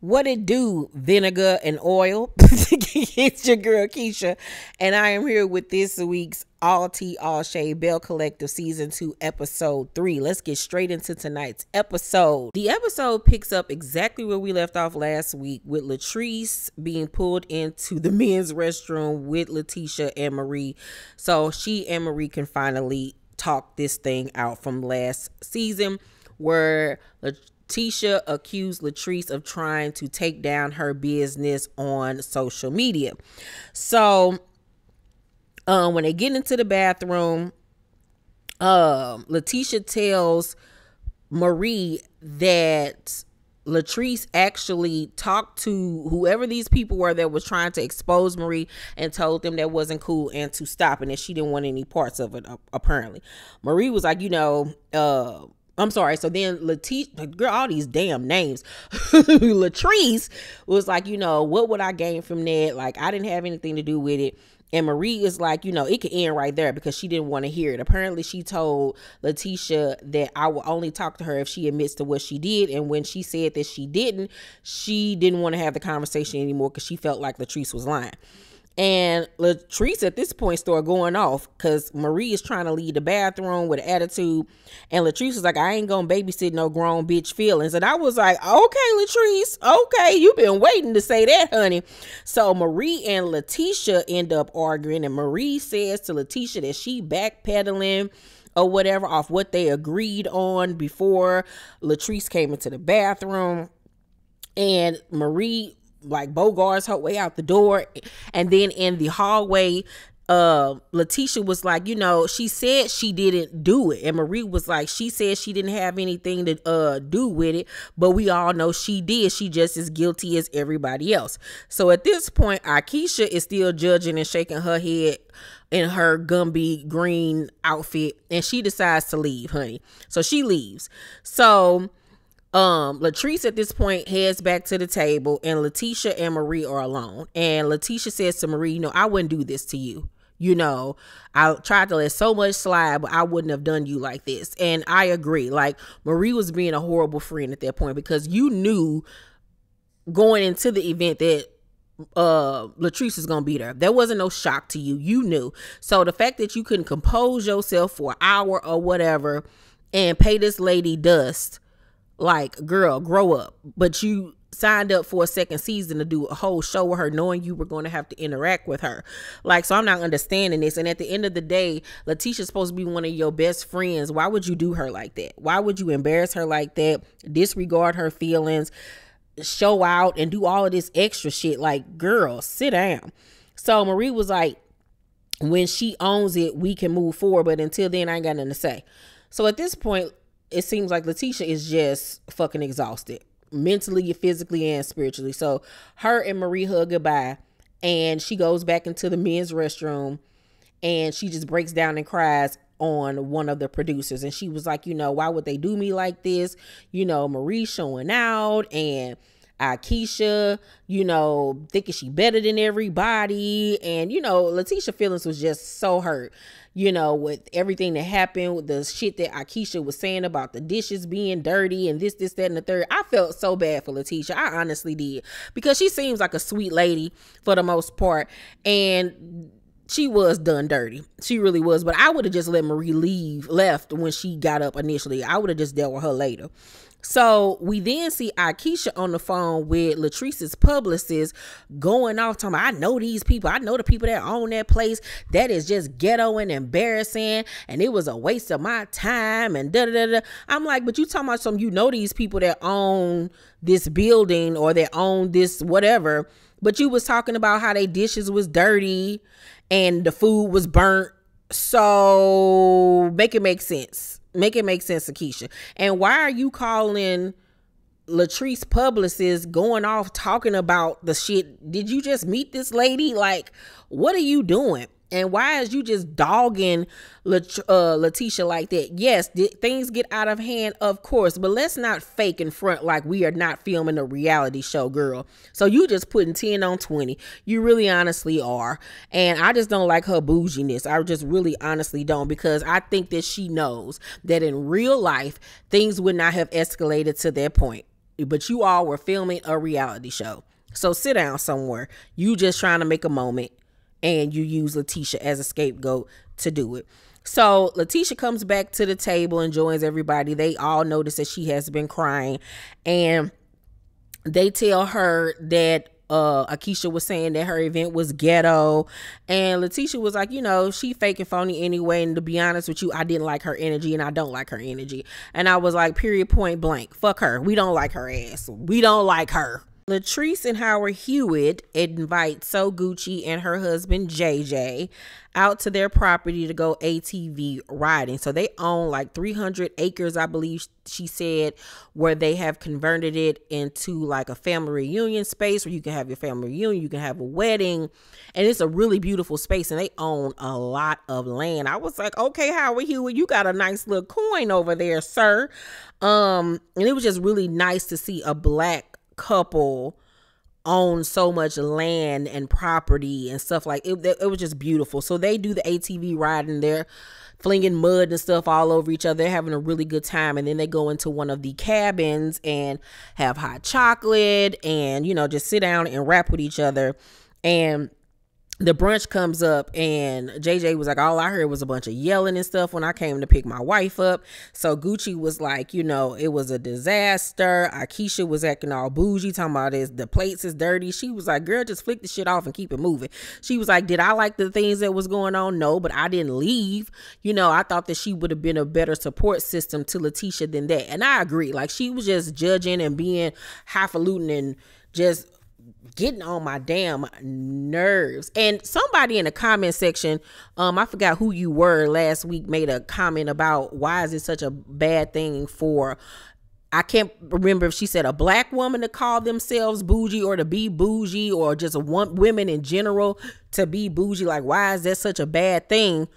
What it do, vinegar and oil? It's your girl Akisha, and I am here with this week's All Tea All Shade Belle Collective Season 2 Episode 3. Let's get straight into tonight's episode. The episode picks up exactly where we left off last week, with Latrice being pulled into the men's restroom with Leticia and Marie, so she and Marie can finally talk this thing out from last season, where Leticia accused Latrice of trying to take down her business on social media. So when they get into the bathroom, Leticia tells Marie that Latrice actually talked to whoever these people were that was trying to expose Marie and told them that wasn't cool and to stop, and that she didn't want any parts of it, apparently. Marie was like, I'm sorry. So then Leticia, girl, all these damn names. Latrice was like, what would I gain from that? Like, I didn't have anything to do with it. And Marie is like, it could end right there, because she didn't want to hear it. Apparently, she told Leticia that I will only talk to her if she admits to what she did. And when she said that she didn't want to have the conversation anymore, because she felt like Latrice was lying. And Latrice at this point started going off, because Marie is trying to leave the bathroom with an attitude. And Latrice was like, I ain't gonna babysit no grown bitch feelings. And I was like, okay, Latrice, okay, you've been waiting to say that, honey. So Marie and Leticia end up arguing, and Marie says to Leticia that she backpedaling or whatever off what they agreed on before Latrice came into the bathroom. And Marie bogarts her way out the door. And then in the hallway, Leticia was like, she said she didn't do it. And Marie was like, she said she didn't have anything to do with it, but we all know she did. She just as guilty as everybody else. So at this point, Akisha is still judging and shaking her head in her Gumby green outfit, and she decides to leave, honey. So she leaves. So Latrice at this point heads back to the table, and Leticia and Marie are alone. And Leticia says to Marie, I wouldn't do this to you. I tried to let so much slide, but I wouldn't have done you like this. And I agree. Like, Marie was being a horrible friend at that point, because you knew going into the event that Latrice is gonna be there. There wasn't no shock to you. You knew. So the fact that you couldn't compose yourself for an hour or whatever and pay this lady dust, like, girl, grow up. But you signed up for a second season to do a whole show with her, knowing you were going to have to interact with her. Like, so I'm not understanding this. And at the end of the day, Leticia's supposed to be one of your best friends. Why would you do her like that? Why would you embarrass her like that? Disregard her feelings, show out, and do all of this extra shit? Like, girl, sit down. So Marie was like, when she owns it, we can move forward. But until then, I ain't got nothing to say. So at this point, it seems like Leticia is just fucking exhausted, mentally, physically, and spiritually. So her and Marie hug goodbye, and she goes back into the men's restroom, and she just breaks down and cries on one of the producers. And she was like, why would they do me like this? Marie showing out, and Aikisha, thinking she better than everybody. And, Leticia feelings was just so hurt, with everything that happened, with the shit that Akisha was saying about the dishes being dirty and this, that, and the third. I felt so bad for Leticia. I honestly did, because she seems like a sweet lady for the most part. And she was done dirty. She really was. But I would have just let Marie left when she got up initially. I would have just dealt with her later. So we then see Aikisha on the phone with Latrice's publicist, going off talking about, I know these people. I know the people that own that place. That is just ghetto and embarrassing, and it was a waste of my time, and da-da-da-da. I'm like, but you talking about these people that own this building or that own this whatever, but you was talking about how they dishes was dirty and the food was burnt. So make it make sense. Make it make sense, Akisha. And why are you calling Latrice publicist going off talking about the shit? Did you just meet this lady? Like, what are you doing? And why is you just dogging Leticia like that? Yes, things get out of hand, of course, but let's not fake in front like we are not filming a reality show, girl. So you just putting 10 on 20. You really honestly are. And I just don't like her bouginess. I just really honestly don't, because I think that she knows that in real life, things would not have escalated to that point. but you all were filming a reality show. So sit down somewhere. You just trying to make a moment, and you use Leticia as a scapegoat to do it. So Leticia comes back to the table and joins everybody. They all notice that she has been crying, and they tell her that Akisha was saying that her event was ghetto, and Leticia was like, you know, she fake and phony anyway, and to be honest with you, I didn't like her energy, and I don't like her energy. And I was like, period, point blank, fuck her. We don't like her ass. We don't like her. Latrice and Howard Hewitt invite So Gucci and her husband JJ out to their property to go ATV riding. So they own like 300 acres, I believe she said, where they have converted it into like a family reunion space where you can have your family reunion, you can have a wedding, and it's a really beautiful space, and they own a lot of land. I was like, okay, Howard Hewitt, you got a nice little coin over there, sir. And it was just really nice to see a black couple own so much land and property and stuff. Like it was just beautiful. So they do the ATV riding, they're flinging mud and stuff all over each other. They're having a really good time, and then they go into one of the cabins and have hot chocolate and, you know, just sit down and rap with each other. And the brunch comes up, and JJ was like, all I heard was a bunch of yelling and stuff when I came to pick my wife up. So Gucci was like, you know, it was a disaster. Aikisha was acting all bougie, talking about this, the plates is dirty. She was like, girl, just flick the shit off and keep it moving. She was like, did I like the things that was going on? No, but I didn't leave. You know, I thought that she would have been a better support system to Leticia than that. And I agree. Like, she was just judging and being highfalutin and just getting on my damn nerves. And somebody in the comment section, I forgot who you were last week, made a comment about why is it such a bad thing for, I can't remember if she said a black woman to call themselves bougie or to be bougie, or just women in general to be bougie. Like, why is that such a bad thing?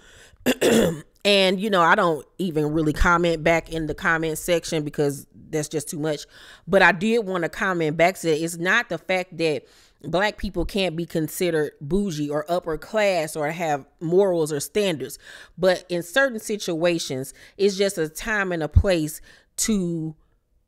And, you know, I don't even really comment back in the comment section because that's just too much. But I did want to comment back to that. It's not the fact that black people can't be considered bougie or upper class or have morals or standards. But in certain situations, it's just a time and a place to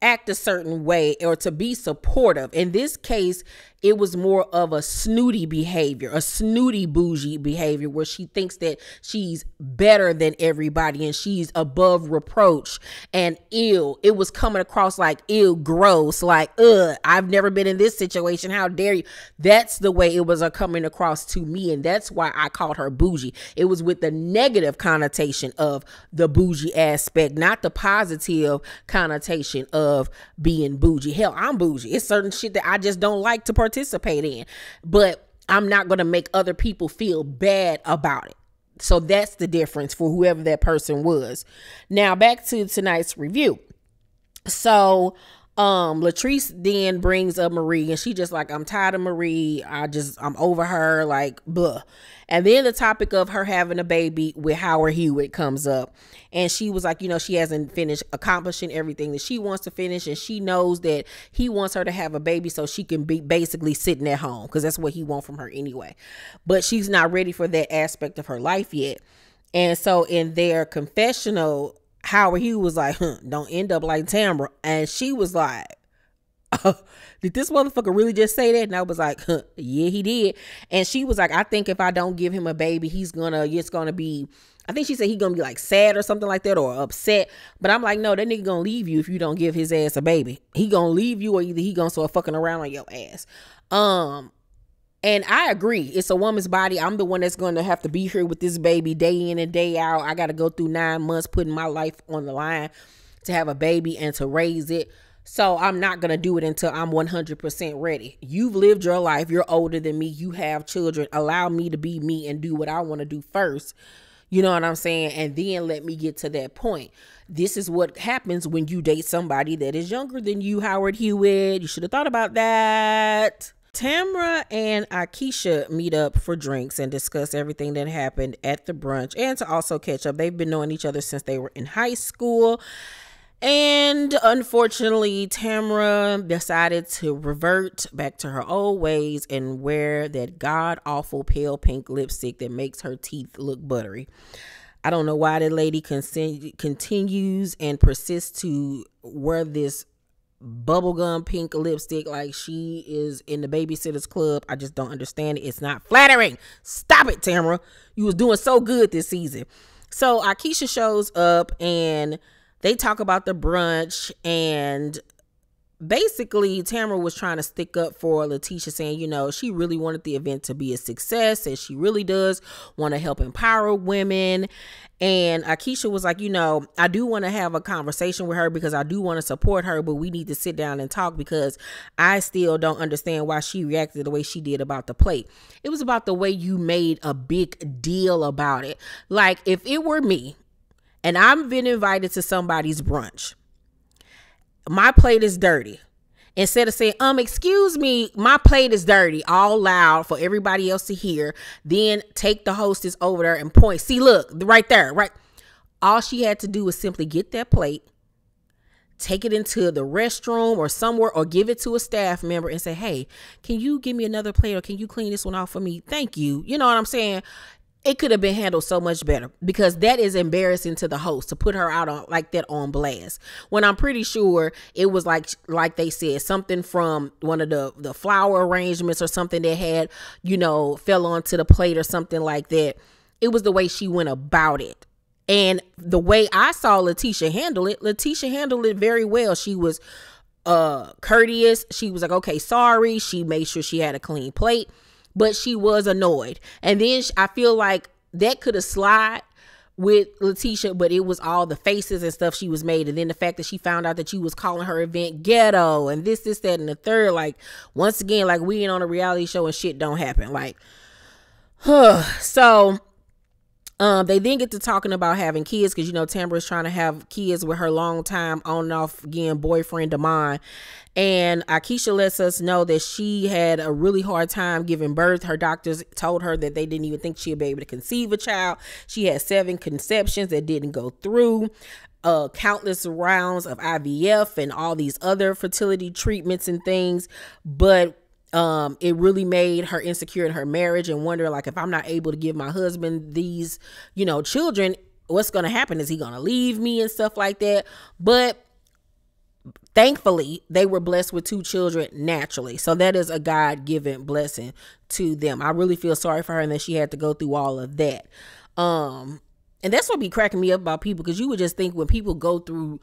act a certain way or to be supportive. In this case, it was more of a snooty behavior, a snooty bougie behavior, where she thinks that she's better than everybody and she's above reproach and ill. It was coming across like ill, gross, like, I've never been in this situation. How dare you? That's the way it was coming across to me. And that's why I called her bougie. It was with the negative connotation of the bougie aspect, not the positive connotation of being bougie. Hell, I'm bougie. It's certain shit that I just don't like to participate in, but I'm not going to make other people feel bad about it. So that's the difference for whoever that person was. Now back to tonight's review. So Latrice then brings up Marie, and she just like, I'm tired of Marie. I'm over her, like, blah. And then the topic of her having a baby with Howard Hewitt comes up, and she was like, you know, she hasn't finished accomplishing everything that she wants to finish, and she knows that he wants her to have a baby so she can be basically sitting at home, because that's what he wants from her anyway. But she's not ready for that aspect of her life yet. And so in their confessional, Howard Hughes was like, don't end up like Tamara. And she was like, did this motherfucker really just say that? And I was like, yeah, he did. And she was like, I think if I don't give him a baby, it's gonna be, I think she said he's gonna be like sad or something like that, or upset. But I'm like, no, that nigga gonna leave you if you don't give his ass a baby. He gonna leave you, or either he gonna start fucking around on your ass. And I agree. It's a woman's body. I'm the one that's going to have to be here with this baby day in and day out. I got to go through 9 months putting my life on the line to have a baby and to raise it. So I'm not going to do it until I'm 100% ready. You've lived your life. You're older than me. You have children. Allow me to be me and do what I want to do first. You know what I'm saying? And then let me get to that point. This is what happens when you date somebody that is younger than you, Howard Hewitt. You should have thought about that. Tamara and Akisha meet up for drinks and discuss everything that happened at the brunch, and to also catch up. They've been knowing each other since they were in high school. And unfortunately, Tamara decided to revert back to her old ways and wear that god-awful pale pink lipstick that makes her teeth look buttery. I don't know why that lady continues and persists to wear this bubblegum pink lipstick like she is in the Babysitters Club. I just don't understand it. It's not flattering. Stop it, Tamara. You was doing so good this season. So Akisha shows up and they talk about the brunch, and basically Tamara was trying to stick up for Leticia, saying, you know, she really wanted the event to be a success and she really does want to help empower women. And Akisha was like, you know, I do want to have a conversation with her because I do want to support her, but we need to sit down and talk because I still don't understand why she reacted the way she did about the plate. It was about the way you made a big deal about it. Like, if it were me and I've been invited to somebody's brunch, my plate is dirty. Instead of saying, excuse me, my plate is dirty, all loud for everybody else to hear, then take the hostess over there and point. See, look, right there, right? All she had to do was simply get that plate, take it into the restroom or somewhere, or give it to a staff member and say, hey, can you give me another plate, or can you clean this one off for me? Thank you. You know what I'm saying? It could have been handled so much better, because that is embarrassing to the host to put her out on like that on blast, when I'm pretty sure it was like they said, something from one of the flower arrangements or something that had, you know, fell onto the plate or something like that. It was the way she went about it. And the way I saw Leticia handle it, Leticia handled it very well. She was courteous. She was like, okay, sorry. She made sure she had a clean plate. But she was annoyed. And then I feel like that could have slid with Leticia, but it was all the faces and stuff she was made. And then the fact that she found out that you was calling her event ghetto and this, that, and the third. Like, once again, like, we ain't on a reality show and shit don't happen. Like, so they then get to talking about having kids, because, you know, Tamara is trying to have kids with her long time on and off again boyfriend Damon. And Akisha lets us know that she had a really hard time giving birth. Her doctors told her that they didn't even think she'd be able to conceive a child. She had 7 conceptions that didn't go through, countless rounds of IVF and all these other fertility treatments and things. But it really made her insecure in her marriage and wonder, like, if I'm not able to give my husband these, you know, children, what's going to happen? Is he going to leave me and stuff like that? But thankfully, they were blessed with 2 children naturally. So that is a God-given blessing to them. I really feel sorry for her and that she had to go through all of that. And that's what be cracking me up about people, because you would just think when people go through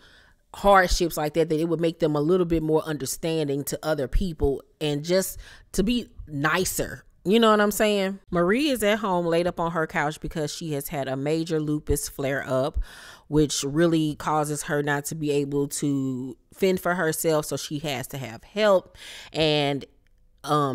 hardships like that it would make them a little bit more understanding to other people and just to be nicer. You know what I'm saying? Marie is at home laid up on her couch because she has had a major lupus flare up, which really causes her not to be able to fend for herself. So she has to have help. And I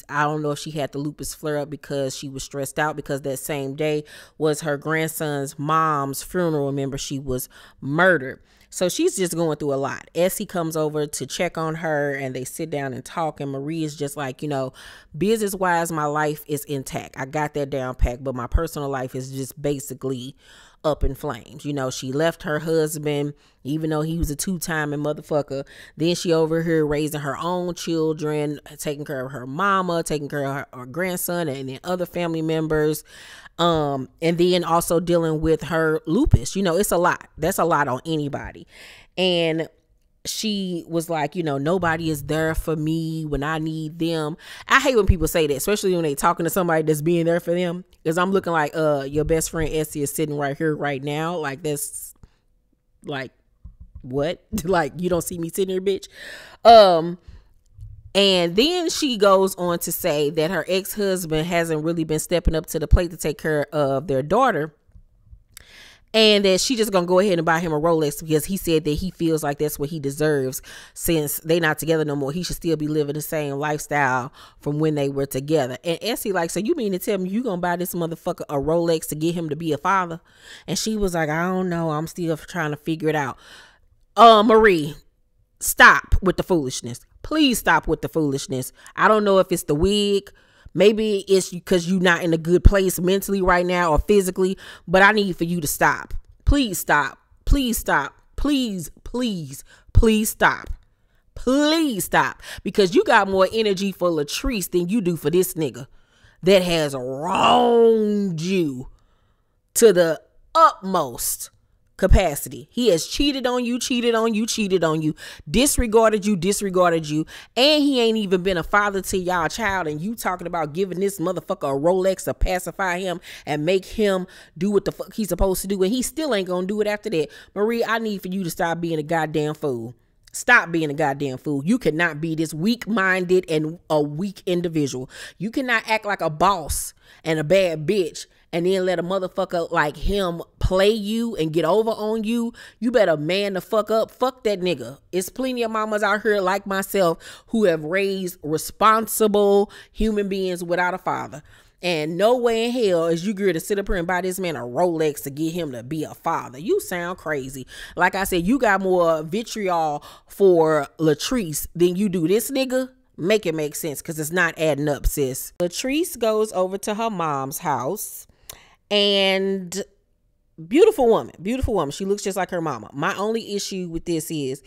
don't know if she had the lupus flare up because she was stressed out, because that same day was her grandson's mom's funeral. Remember, she was murdered. So she's just going through a lot. Essie comes over to check on her and they sit down and talk. And Marie is just like, you know, business wise, my life is intact. I got that down packed, but my personal life is just basically up in flames. You know, she left her husband, even though he was a 2-time motherfucker. Then she over here raising her own children, taking care of her mama, taking care of her grandson and then other family members. And then also dealing with her lupus. You know, it's a lot. That's a lot on anybody. And she was like, you know, nobody is there for me when I need them. I hate when people say that, especially when they talking to somebody that's being there for them. Because I'm looking like, your best friend Essie is sitting right here right now. Like, that's like, what? Like, you don't see me sitting here, bitch. And then she goes on to say that her ex-husband hasn't really been stepping up to the plate to take care of their daughter. And that she just gonna go ahead and buy him a Rolex because he said that he feels like that's what he deserves. Since they not together no more, he should still be living the same lifestyle from when they were together. And Essie like, so you mean to tell me you gonna buy this motherfucker a Rolex to get him to be a father? And she was like, I don't know, I'm still trying to figure it out. Marie, stop with the foolishness. Please stop with the foolishness. I don't know if it's the wig. Maybe it's because you're not in a good place mentally right now or physically, but I need for you to stop. Please stop. Please stop. Please, please, please stop. Please stop. Because you got more energy for Latrice than you do for this nigga that has wronged you to the utmost. capacity. He has cheated on you, disregarded you, and he ain't even been a father to y'all child, and you talking about giving this motherfucker a Rolex to pacify him and make him do what the fuck he's supposed to do, and he still ain't gonna do it after that. Marie, I need for you to stop being a goddamn fool. Stop being a goddamn fool. You cannot be this weak-minded and a weak individual. You cannot act like a boss and a bad bitch and then let a motherfucker like him play you and get over on you. You better man the fuck up. Fuck that nigga. It's plenty of mamas out here like myself who have raised responsible human beings without a father. And no way in hell is you going to sit up here and buy this man a Rolex to get him to be a father. You sound crazy. Like I said, you got more vitriol for Latrice than you do this nigga. Make it make sense, because it's not adding up, sis. Latrice goes over to her mom's house, and beautiful woman. She looks just like her mama. My only issue with this is,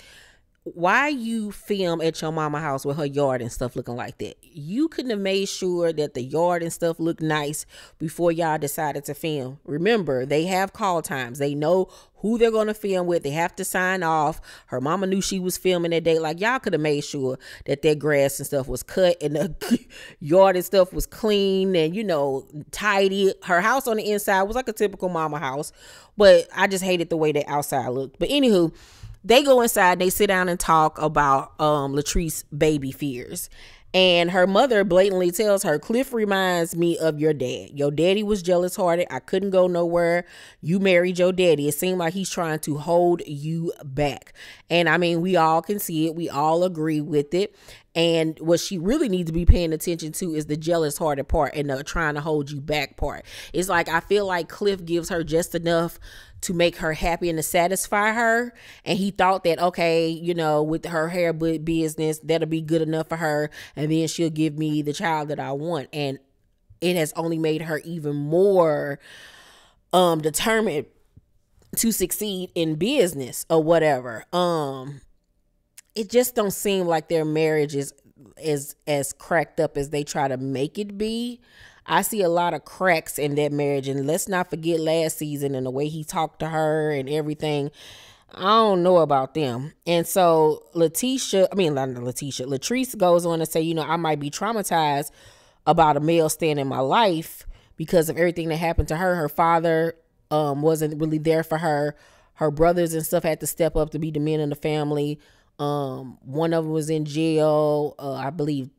why you film at your mama house with her yard and stuff looking like that? You couldn't have made sure that the yard and stuff looked nice before y'all decided to film. Remember, they have call times. They know who they're going to film with. They have to sign off. Her mama knew she was filming that day. Like, y'all could have made sure that that grass and stuff was cut and the yard and stuff was clean and, you know, tidy. Her house on the inside was like a typical mama house, but I just hated the way that outside looked. But anywho, they go inside, they sit down and talk about Latrice baby fears. And her mother blatantly tells her, Cliff reminds me of your dad. Your daddy was jealous hearted. I couldn't go nowhere. You married your daddy. It seemed like he's trying to hold you back. And I mean, we all can see it. We all agree with it. And what she really needs to be paying attention to is the jealous hearted part and the trying to hold you back part. It's like, I feel like Cliff gives her just enough to make her happy and to satisfy her. And he thought that, okay, you know, with her hair business, that'll be good enough for her. And then she'll give me the child that I want. And it has only made her even more determined to succeed in business or whatever. It just don't seem like their marriage is as cracked up as they try to make it be. I see a lot of cracks in that marriage, and let's not forget last season and the way he talked to her and everything. I don't know about them. And so Latrice goes on to say, you know, I might be traumatized about a male staying in my life because of everything that happened to her. Her father wasn't really there for her. Her brothers and stuff had to step up to be the men in the family. One of them was in jail. I believe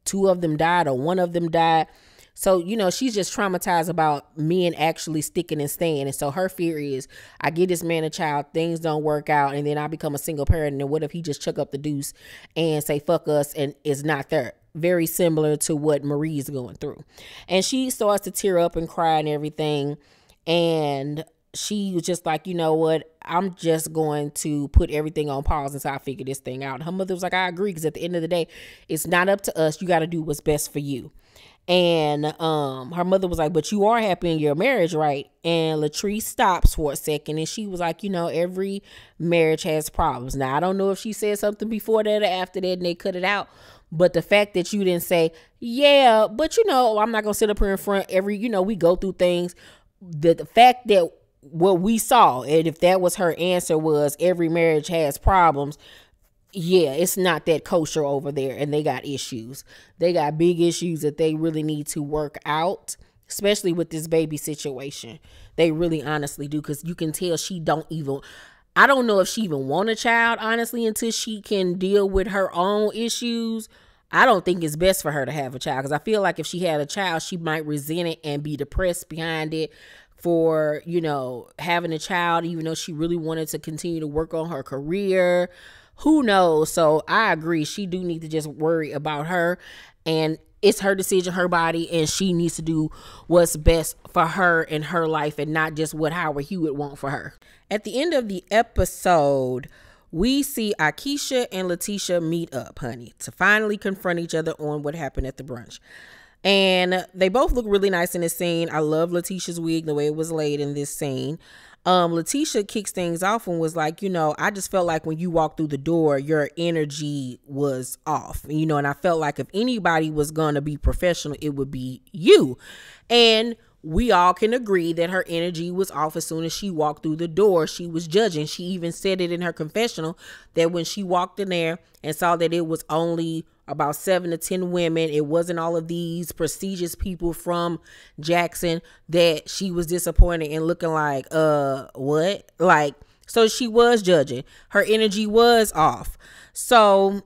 two of them died or one of them died. So, you know, she's just traumatized about men actually sticking and staying. And so her fear is, I get this man a child, things don't work out, and then I become a single parent. And then what if he just chuck up the deuce and say, fuck us, and is not there? Very similar to what Marie's going through. And she starts to tear up and cry and everything. And she was just like, you know what? I'm just going to put everything on pause until I figure this thing out. And her mother was like, I agree, because at the end of the day, it's not up to us. You got to do what's best for you. And her mother was like, but you are happy in your marriage, right? And Latrice stops for a second, and she was like, you know, every marriage has problems. Now, I don't know if she said something before that or after that and they cut it out, but the fact that you didn't say, yeah, but you know, I'm not gonna sit up here in front you know, we go through things. The fact that what we saw, and if that was her answer, was every marriage has problems, yeah, it's not that kosher over there, and they got issues. They got big issues that they really need to work out, especially with this baby situation. They really honestly do, because you can tell I don't know if she even want a child, honestly, until she can deal with her own issues. I don't think it's best for her to have a child, because I feel like if she had a child, she might resent it and be depressed behind it for, you know, having a child, even though she really wanted to continue to work on her career. Who knows? So I agree. She do need to just worry about her, and it's her decision, her body, and she needs to do what's best for her in her life and not just what Howard Hewitt want for her. At the end of the episode, we see Akisha and Leticia meet up, honey, to finally confront each other on what happened at the brunch. And they both look really nice in this scene. I love Leticia's wig, the way it was laid in this scene. Leticia kicks things off and was like, you know, I just felt like when you walked through the door, your energy was off, and I felt like if anybody was going to be professional, it would be you. And we all can agree that her energy was off as soon as she walked through the door. She was judging. She even said it in her confessional that when she walked in there and saw that it was only about 7 to 10 women, it wasn't all of these prestigious people from Jackson, that she was disappointed and looking like, what? Like, so she was judging. Her energy was off. So,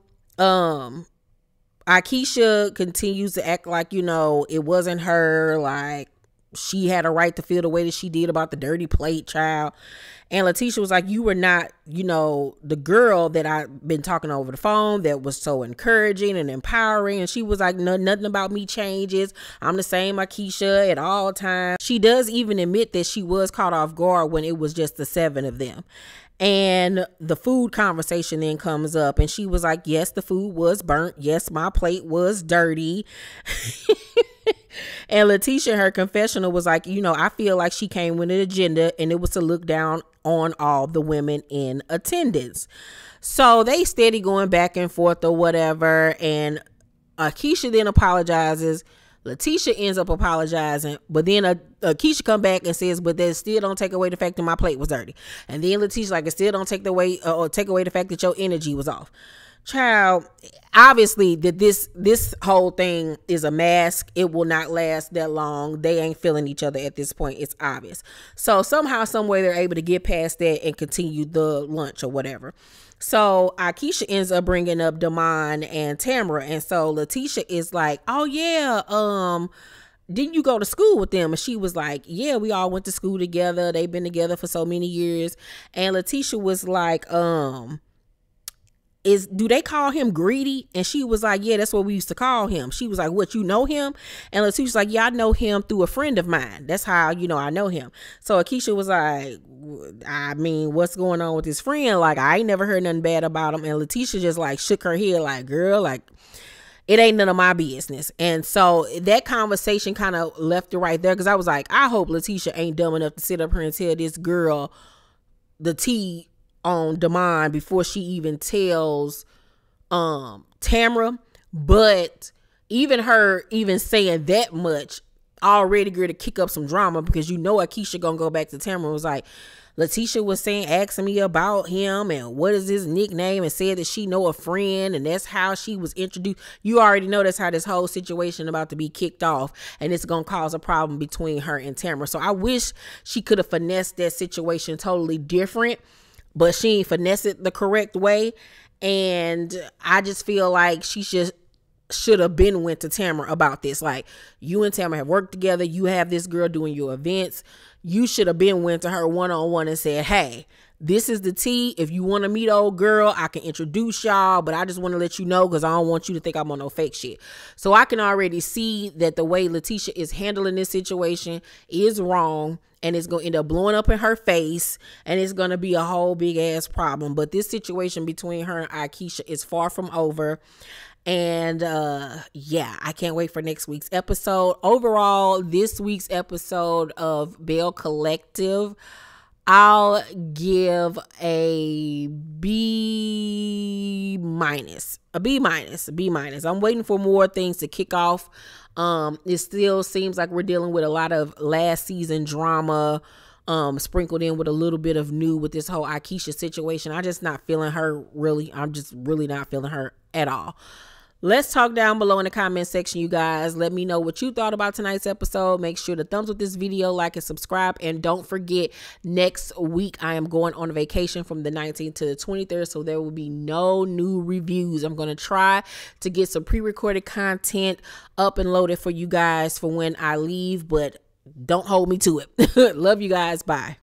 Akisha continues to act like, you know, it wasn't her, like, she had a right to feel the way that she did about the dirty plate, child. And Leticia was like, you were not, you know, the girl that I've been talking over the phone that was so encouraging and empowering. And she was like, no, nothing about me changes. I'm the same Akisha at all times. She does even admit that she was caught off guard when it was just the 7 of them. And the food conversation then comes up, and she was like, yes, the food was burnt. Yes, my plate was dirty. And Leticia, her confessional, was like, you know, I feel like she came with an agenda, and it was to look down on all the women in attendance. So they steady going back and forth or whatever. And Akisha then apologizes. Leticia ends up apologizing, but then Akisha come back and says, but that still don't take away the fact that my plate was dirty. And then Leticia like, it still don't take away the fact that your energy was off. Child, obviously that this whole thing is a mask. It will not last that long. They ain't feeling each other at this point. It's obvious. So somehow, some way, they're able to get past that and continue the lunch or whatever. So Akisha ends up bringing up Damon and Tamara, and so Leticia is like, oh yeah, didn't you go to school with them? And she was like, yeah, we all went to school together. They've been together for so many years. And Leticia was like, do they call him greedy? And she was like, yeah, that's what we used to call him. She was like, what, you know him? And Leticia's like, yeah, I know him through a friend of mine. That's how, you know, I know him. So Akisha was like, I mean, what's going on with his friend? Like, I ain't never heard nothing bad about him. And Leticia just like shook her head like, girl, like, it ain't none of my business. And so that conversation kind of left it right there, because I was like, I hope Leticia ain't dumb enough to sit up here and tell this girl the tea on Damon before she even tells Tamara. But even her even saying that much already going to kick up some drama, because you know Akisha gonna go back to Tamara. Was like, Leticia was asking me about him and what is his nickname, and said that she know a friend, and that's how she was introduced. You already know that's how this whole situation about to be kicked off, and it's gonna cause a problem between her and Tamara. So I wish she could have finessed that situation totally different, but she ain't finessed it the correct way. And I just feel like she should have been went to Tamara about this. Like, you and Tamara have worked together. You have this girl doing your events. You should have been went to her one-on-one and said, hey, this is the tea. If you want to meet old girl, I can introduce y'all, but I just want to let you know because I don't want you to think I'm on no fake shit. So I can already see that the way Leticia is handling this situation is wrong, and it's going to end up blowing up in her face, and it's going to be a whole big ass problem. But this situation between her and Akisha is far from over. And yeah, I can't wait for next week's episode. Overall, this week's episode of Belle Collective, I'll give a B minus. I'm waiting for more things to kick off. It still seems like we're dealing with a lot of last season drama, sprinkled in with a little bit of new with this whole Aikisha situation. I'm just not feeling her really. I'm just really not feeling her at all. Let's talk down below in the comment section, you guys. Let me know what you thought about tonight's episode. Make sure to thumbs up this video, like, and subscribe. And don't forget, next week I am going on vacation from the 19th to the 23rd, so there will be no new reviews. I'm going to try to get some pre-recorded content up and loaded for you guys for when I leave, but don't hold me to it. Love you guys. Bye.